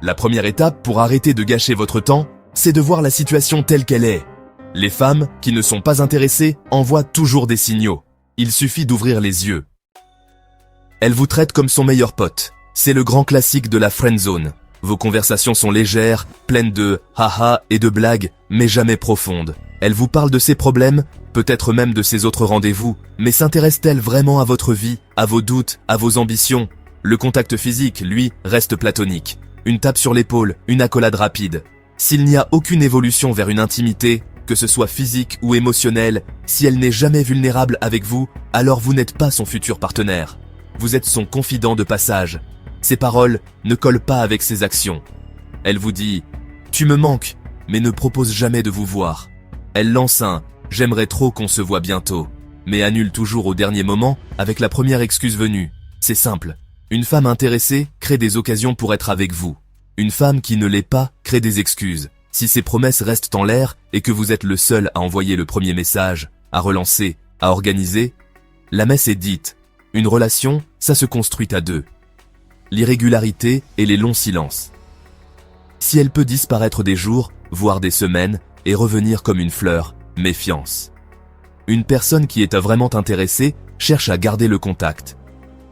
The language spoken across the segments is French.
La première étape pour arrêter de gâcher votre temps, c'est de voir la situation telle qu'elle est. Les femmes qui ne sont pas intéressées envoient toujours des signaux. Il suffit d'ouvrir les yeux. Elle vous traite comme son meilleur pote. C'est le grand classique de la friend zone. Vos conversations sont légères, pleines de haha et de blagues, mais jamais profondes. Elle vous parle de ses problèmes, peut-être même de ses autres rendez-vous, mais s'intéresse-t-elle vraiment à votre vie, à vos doutes, à vos ambitions? Le contact physique, lui, reste platonique. Une tape sur l'épaule, une accolade rapide. S'il n'y a aucune évolution vers une intimité, que ce soit physique ou émotionnelle, si elle n'est jamais vulnérable avec vous, alors vous n'êtes pas son futur partenaire. Vous êtes son confident de passage. Ses paroles ne collent pas avec ses actions. Elle vous dit « Tu me manques », mais ne propose jamais de vous voir. Elle lance un « J'aimerais trop qu'on se voit bientôt », mais annule toujours au dernier moment avec la première excuse venue. C'est simple. Une femme intéressée crée des occasions pour être avec vous. Une femme qui ne l'est pas crée des excuses. Si ces promesses restent en l'air et que vous êtes le seul à envoyer le premier message, à relancer, à organiser, la messe est dite. Une relation, ça se construit à deux. L'irrégularité et les longs silences. Si elle peut disparaître des jours, voire des semaines, et revenir comme une fleur, méfiance. Une personne qui est vraiment intéressée cherche à garder le contact.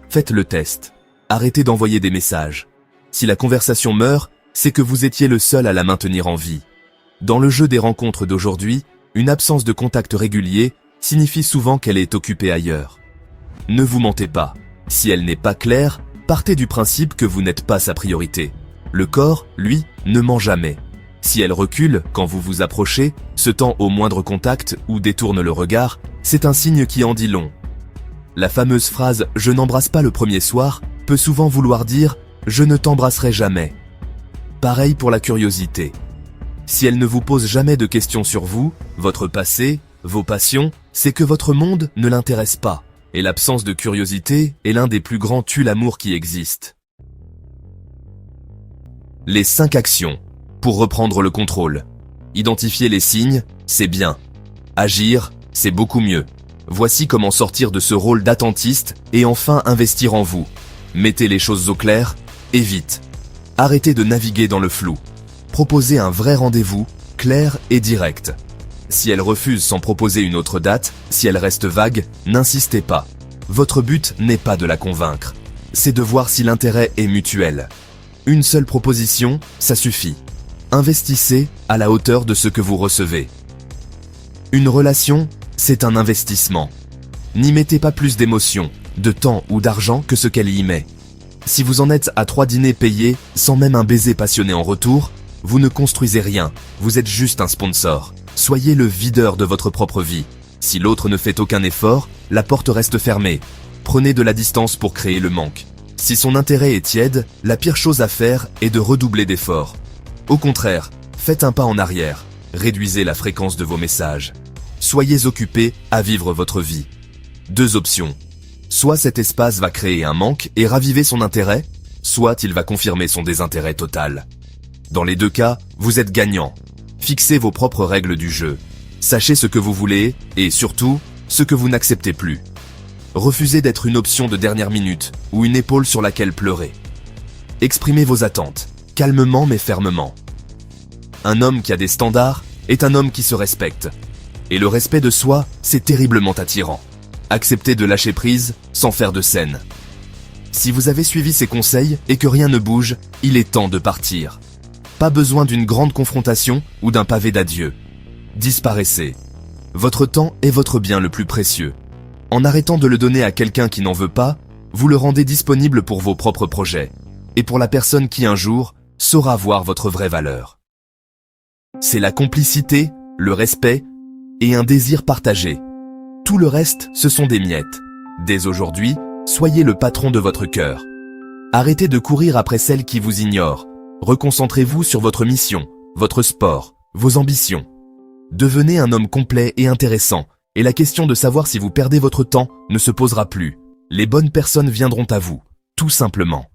Faites le test. Arrêtez d'envoyer des messages. Si la conversation meurt, c'est que vous étiez le seul à la maintenir en vie. Dans le jeu des rencontres d'aujourd'hui, une absence de contact régulier signifie souvent qu'elle est occupée ailleurs. Ne vous mentez pas. Si elle n'est pas claire, partez du principe que vous n'êtes pas sa priorité. Le corps, lui, ne ment jamais. Si elle recule quand vous vous approchez, se tend au moindre contact ou détourne le regard, c'est un signe qui en dit long. La fameuse phrase « je n'embrasse pas le premier soir » peut souvent vouloir dire « je ne t'embrasserai jamais ». Pareil pour la curiosité. Si elle ne vous pose jamais de questions sur vous, votre passé, vos passions, c'est que votre monde ne l'intéresse pas. Et l'absence de curiosité est l'un des plus grands tue-l'amour qui existent. Les 5 actions pour reprendre le contrôle. Identifier les signes, c'est bien. Agir, c'est beaucoup mieux. Voici comment sortir de ce rôle d'attentiste et enfin investir en vous. Mettez les choses au clair, et vite. Arrêtez de naviguer dans le flou. Proposez un vrai rendez-vous, clair et direct. Si elle refuse sans proposer une autre date, si elle reste vague, n'insistez pas. Votre but n'est pas de la convaincre. C'est de voir si l'intérêt est mutuel. Une seule proposition, ça suffit. Investissez à la hauteur de ce que vous recevez. Une relation, c'est un investissement. N'y mettez pas plus d'émotion, de temps ou d'argent que ce qu'elle y met. Si vous en êtes à 3 dîners payés, sans même un baiser passionné en retour, vous ne construisez rien, vous êtes juste un sponsor. Soyez le videur de votre propre vie. Si l'autre ne fait aucun effort, la porte reste fermée. Prenez de la distance pour créer le manque. Si son intérêt est tiède, la pire chose à faire est de redoubler d'efforts. Au contraire, faites un pas en arrière. Réduisez la fréquence de vos messages. Soyez occupé à vivre votre vie. 2 options. Soit cet espace va créer un manque et raviver son intérêt, soit il va confirmer son désintérêt total. Dans les 2 cas, vous êtes gagnant. Fixez vos propres règles du jeu. Sachez ce que vous voulez et surtout, ce que vous n'acceptez plus. Refusez d'être une option de dernière minute ou une épaule sur laquelle pleurer. Exprimez vos attentes, calmement mais fermement. Un homme qui a des standards est un homme qui se respecte. Et le respect de soi, c'est terriblement attirant. Acceptez de lâcher prise sans faire de scène. Si vous avez suivi ces conseils et que rien ne bouge, il est temps de partir. Pas besoin d'une grande confrontation ou d'un pavé d'adieu. Disparaissez. Votre temps est votre bien le plus précieux. En arrêtant de le donner à quelqu'un qui n'en veut pas, vous le rendez disponible pour vos propres projets. Et pour la personne qui un jour saura voir votre vraie valeur. C'est la complicité, le respect et un désir partagé. Tout le reste, ce sont des miettes. Dès aujourd'hui, soyez le patron de votre cœur. Arrêtez de courir après celles qui vous ignorent. Reconcentrez-vous sur votre mission, votre sport, vos ambitions. Devenez un homme complet et intéressant, et la question de savoir si vous perdez votre temps ne se posera plus. Les bonnes personnes viendront à vous, tout simplement.